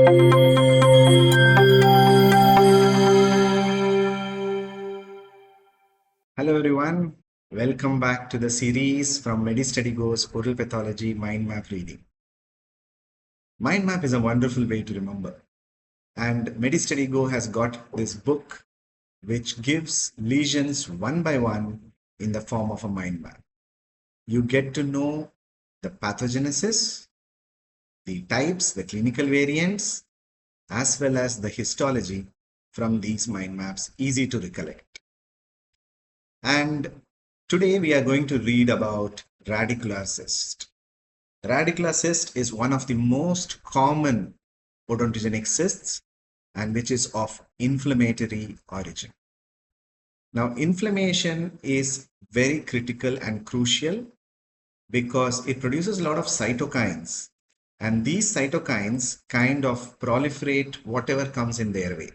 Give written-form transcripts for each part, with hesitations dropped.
Hello everyone, welcome back to the series from MediStudy Go's Oral Pathology Mind Map Reading. Mind map is a wonderful way to remember, and MediStudy Go has got this book which gives lesions one by one in the form of a mind map. You get to know the pathogenesis, the types, the clinical variants, as well as the histology from these mind maps, easy to recollect. And today we are going to read about radicular cyst. Radicular cyst is one of the most common odontogenic cysts and which is of inflammatory origin. Now, inflammation is very critical and crucial because it produces a lot of cytokines, and these cytokines kind of proliferate whatever comes in their way.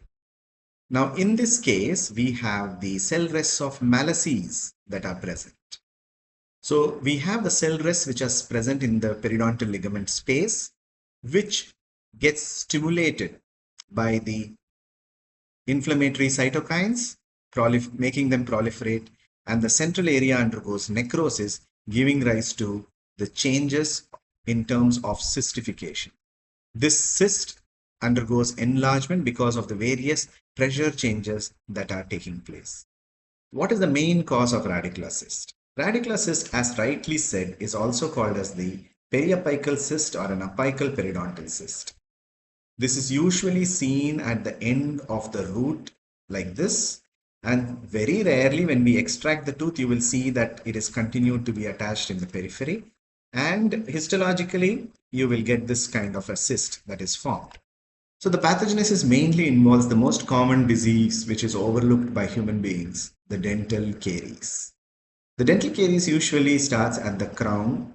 Now, in this case, we have the cell rests of Malassez that are present. So we have the cell rests which are present in the periodontal ligament space, which gets stimulated by the inflammatory cytokines, making them proliferate, and the central area undergoes necrosis, giving rise to the changes in terms of cystification. This cyst undergoes enlargement because of the various pressure changes that are taking place. What is the main cause of radicular cyst? Radicular cyst, as rightly said, is also called as the periapical cyst or an apical periodontal cyst. This is usually seen at the end of the root like this, and very rarely when we extract the tooth you will see that it is continued to be attached in the periphery, and histologically you will get this kind of a cyst that is formed. So the pathogenesis mainly involves the most common disease which is overlooked by human beings, the dental caries. The dental caries usually starts at the crown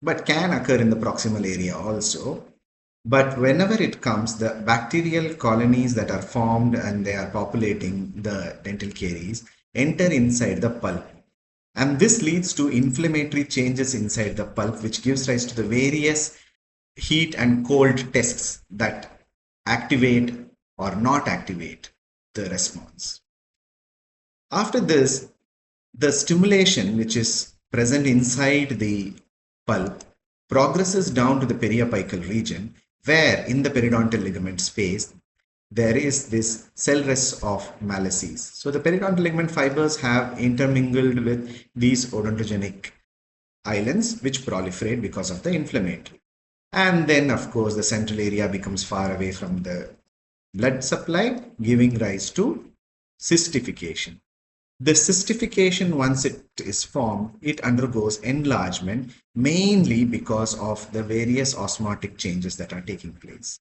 but can occur in the proximal area also. But whenever it comes, the bacterial colonies that are formed and they are populating the dental caries enter inside the pulp. And this leads to inflammatory changes inside the pulp, which gives rise to the various heat and cold tests that activate or not activate the response. After this, the stimulation which is present inside the pulp progresses down to the periapical region, where in the periodontal ligament space there is this cell rests of Malassez. So the periodontal ligament fibers have intermingled with these odontogenic islands which proliferate because of the inflammatory. And then, of course, the central area becomes far away from the blood supply, giving rise to cystification. The cystification, once it is formed, it undergoes enlargement, mainly because of the various osmotic changes that are taking place.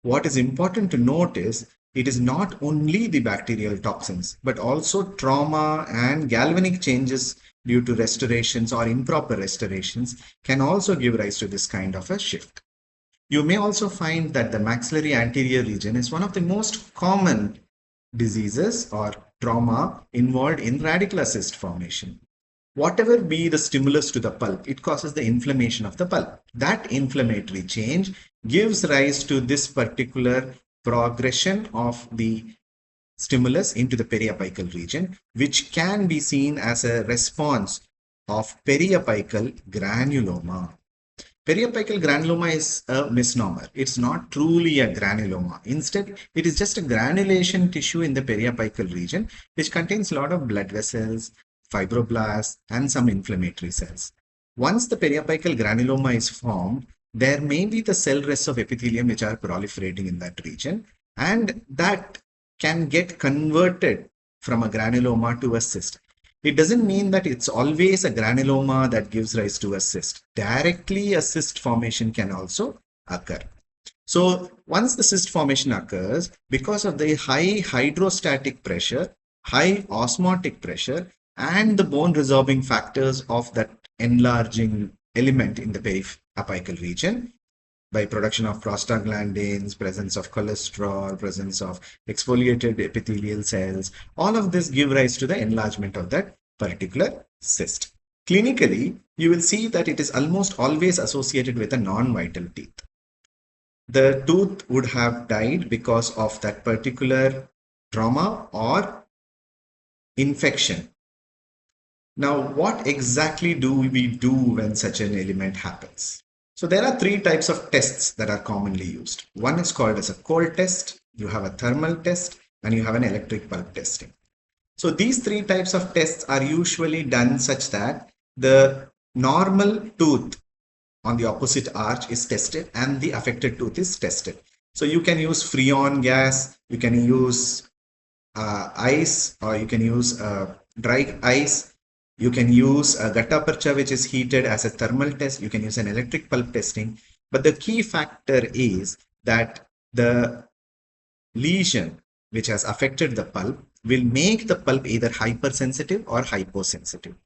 What is important to note is it is not only the bacterial toxins, but also trauma and galvanic changes due to restorations or improper restorations can also give rise to this kind of a shift. You may also find that the maxillary anterior region is one of the most common diseases or trauma involved in radicular cyst formation. Whatever be the stimulus to the pulp, it causes the inflammation of the pulp. That inflammatory change gives rise to this particular progression of the stimulus into the periapical region, which can be seen as a response of periapical granuloma. Periapical granuloma is a misnomer. It's not truly a granuloma. Instead, it is just a granulation tissue in the periapical region, which contains a lot of blood vessels, fibroblasts, and some inflammatory cells. Once the periapical granuloma is formed, there may be the cell rests of epithelium which are proliferating in that region, and that can get converted from a granuloma to a cyst. It doesn't mean that it's always a granuloma that gives rise to a cyst. Directly, a cyst formation can also occur. So once the cyst formation occurs, because of the high hydrostatic pressure, high osmotic pressure, and the bone resorbing factors of that enlarging element in the periapical region, by production of prostaglandins, presence of cholesterol, presence of exfoliated epithelial cells, all of this give rise to the enlargement of that particular cyst. Clinically, you will see that it is almost always associated with a non-vital teeth. the tooth would have died because of that particular trauma or infection. Now, what exactly do we do when such an element happens? So there are three types of tests that are commonly used. One is called as a cold test, you have a thermal test, and you have an electric pulp testing. So these three types of tests are usually done such that the normal tooth on the opposite arch is tested and the affected tooth is tested. So you can use freon gas, you can use ice, or you can use dry ice. You can use a gutta percha, which is heated as a thermal test. You can use an electric pulp testing. But the key factor is that the lesion which has affected the pulp will make the pulp either hypersensitive or hyposensitive.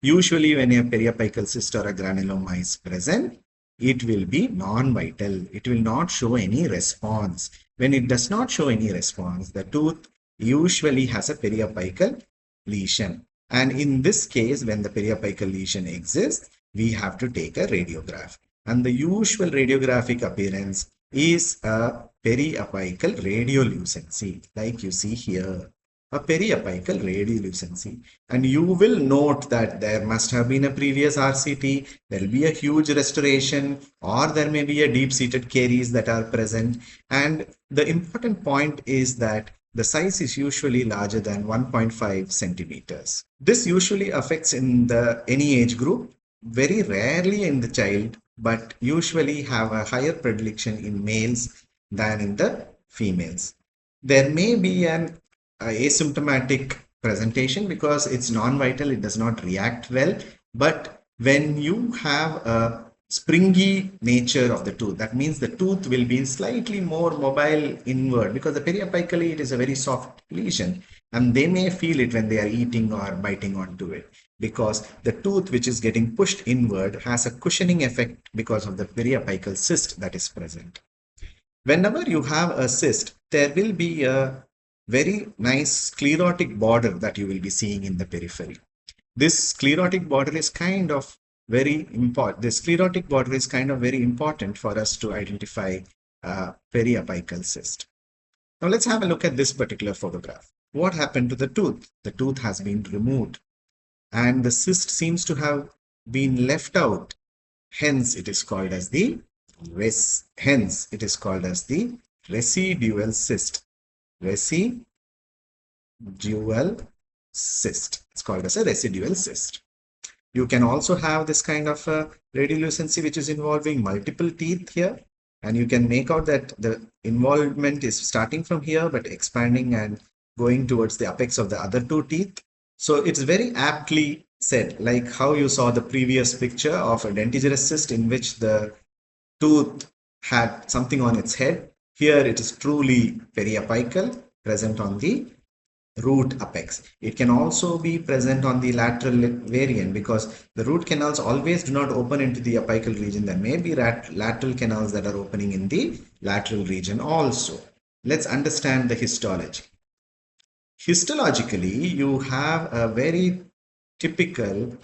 Usually when a periapical cyst or a granuloma is present, it will be non-vital. It will not show any response. When it does not show any response, the tooth usually has a periapical lesion. And in this case, when the periapical lesion exists, we have to take a radiograph. And the usual radiographic appearance is a periapical radiolucency, like you see here, a periapical radiolucency. And you will note that there must have been a previous RCT, there will be a huge restoration, or there may be a deep-seated caries that are present. And the important point is that the size is usually larger than 1.5 centimeters. This usually affects in any age group, very rarely in the child, but usually have a higher predilection in males than in the females. There may be an asymptomatic presentation because it's non-vital, it does not react well. But when you have a springy nature of the tooth, that means the tooth will be slightly more mobile inward, because the periapically it is a very soft lesion, and they may feel it when they are eating or biting onto it, because the tooth which is getting pushed inward has a cushioning effect because of the periapical cyst that is present. Whenever you have a cyst, there will be a very nice sclerotic border that you will be seeing in the periphery. This sclerotic border is kind of very important. The sclerotic border is kind of very important for us to identify periapical cyst. Now let's have a look at this particular photograph. What happened to the tooth? The tooth has been removed and the cyst seems to have been left out. Hence it is called as the residual cyst. Residual cyst. It's called as a residual cyst. You can also have this kind of a radiolucency which is involving multiple teeth here, and you can make out that the involvement is starting from here but expanding and going towards the apex of the other two teeth. So it's very aptly said, like how you saw the previous picture of a dentigerous cyst in which the tooth had something on its head. Here it is truly periapical, present on the root apex. It can also be present on the lateral variant, because the root canals always do not open into the apical region. There may be lateral canals that are opening in the lateral region also. Let's understand the histology. Histologically, you have a very typical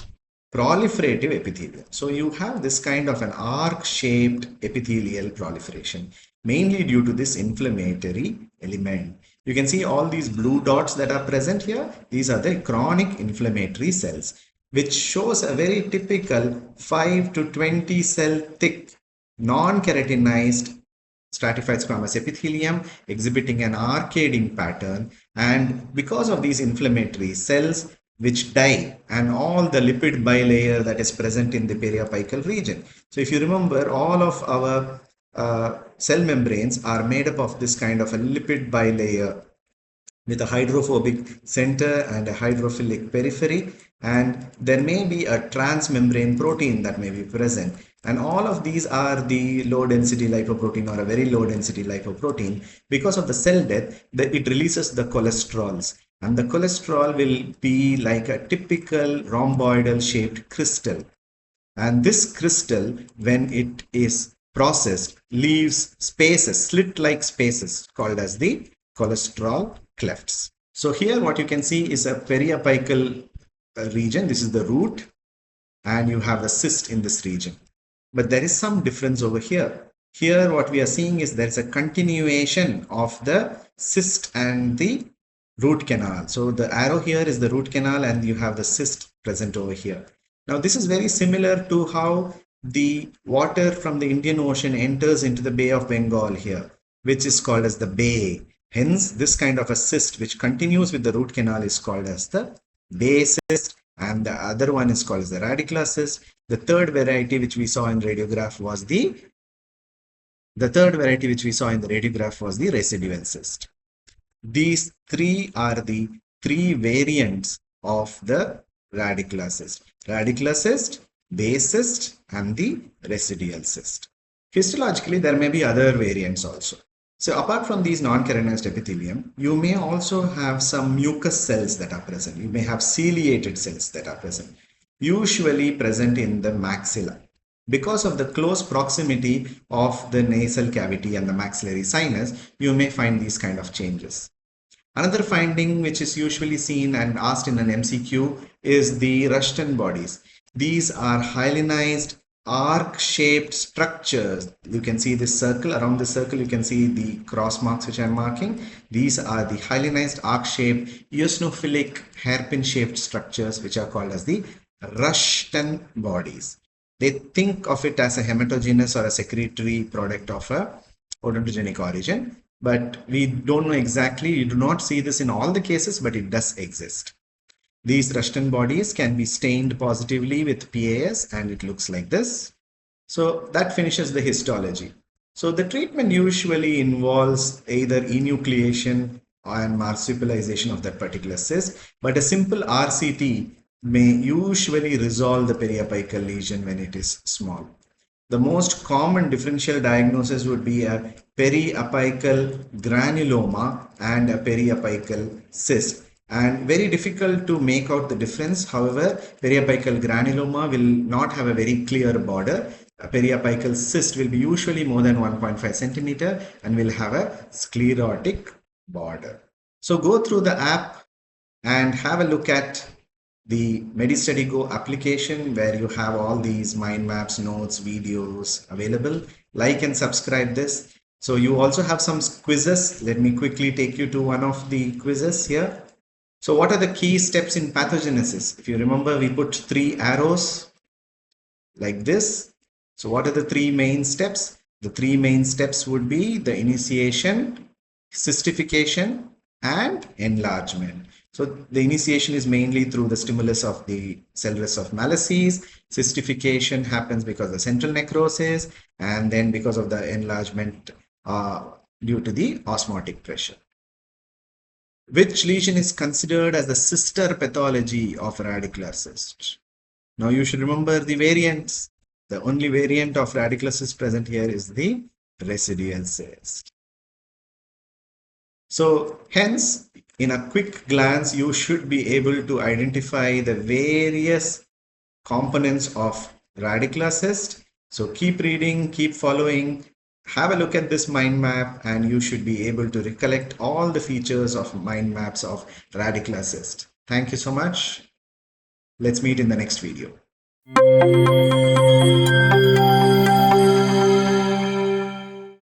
proliferative epithelium. So you have this kind of an arc-shaped epithelial proliferation, mainly due to this inflammatory element. You can see all these blue dots that are present here. These are the chronic inflammatory cells, which shows a very typical 5 to 20 cell thick, non-keratinized stratified squamous epithelium exhibiting an arcading pattern. And because of these inflammatory cells which die, and all the lipid bilayer that is present in the periapical region. So if you remember, all of our cell membranes are made up of this kind of a lipid bilayer with a hydrophobic center and a hydrophilic periphery, and there may be a transmembrane protein that may be present, and all of these are the low density lipoprotein or a very low density lipoprotein. Because of the cell death, it releases the cholesterols, and the cholesterol will be like a typical rhomboidal shaped crystal, and this crystal, when it is processed, leaves spaces, slit like spaces, called as the cholesterol clefts. So here what you can see is a periapical region. This is the root, and you have the cyst in this region. But there is some difference over here. Here what we are seeing is there is a continuation of the cyst and the root canal. So the arrow here is the root canal and you have the cyst present over here. Now this is very similar to how the water from the Indian Ocean enters into the Bay of Bengal here, which is called as the bay. Hence, this kind of a cyst which continues with the root canal is called as the bay cyst, and the other one is called as the radicular cyst. The third variety which we saw in radiograph was the residual cyst. These three are the three variants of the radicular cyst. Radicular cyst, bay cyst, and the residual cyst. Histologically, there may be other variants also. So apart from these non-keratinized epithelium, you may also have some mucus cells that are present. You may have ciliated cells that are present, usually present in the maxilla. Because of the close proximity of the nasal cavity and the maxillary sinus, you may find these kind of changes. Another finding which is usually seen and asked in an MCQ is the Rushton bodies. These are hyalinized arc-shaped structures. You can see this circle. Around the circle you can see the cross marks which I am marking. These are the hyalinized arc-shaped eosinophilic hairpin-shaped structures which are called as the Rushton bodies. They think of it as a hematogenous or a secretory product of a odontogenic origin, but we don't know exactly. You do not see this in all the cases, but it does exist. These Rushton bodies can be stained positively with PAS and it looks like this. So that finishes the histology. So the treatment usually involves either enucleation and marsupialization of that particular cyst, but a simple RCT may usually resolve the periapical lesion when it is small. The most common differential diagnosis would be a periapical granuloma and a periapical cyst, and very difficult to make out the difference. However, periapical granuloma will not have a very clear border. A periapical cyst will be usually more than 1.5 centimeter and will have a sclerotic border. So go through the app and have a look at the MediStudy Go application where you have all these mind maps, notes, videos available. Like and subscribe this. So you also have some quizzes. Let me quickly take you to one of the quizzes here. So what are the key steps in pathogenesis? If you remember, we put 3 arrows like this. So what are the 3 main steps? The 3 main steps would be the initiation, cystification, and enlargement. So the initiation is mainly through the stimulus of the cell rest of Malassez. Cystification happens because of the central necrosis, and then because of the enlargement due to the osmotic pressure. Which lesion is considered as the sister pathology of radicular cyst? Now you should remember the variants. The only variant of radicular cyst present here is the residual cyst. So hence, in a quick glance, you should be able to identify the various components of radicular cyst. So keep reading, keep following, have a look at this mind map, and you should be able to recollect all the features of mind maps of radicular cyst. Thank you so much. Let's meet in the next video.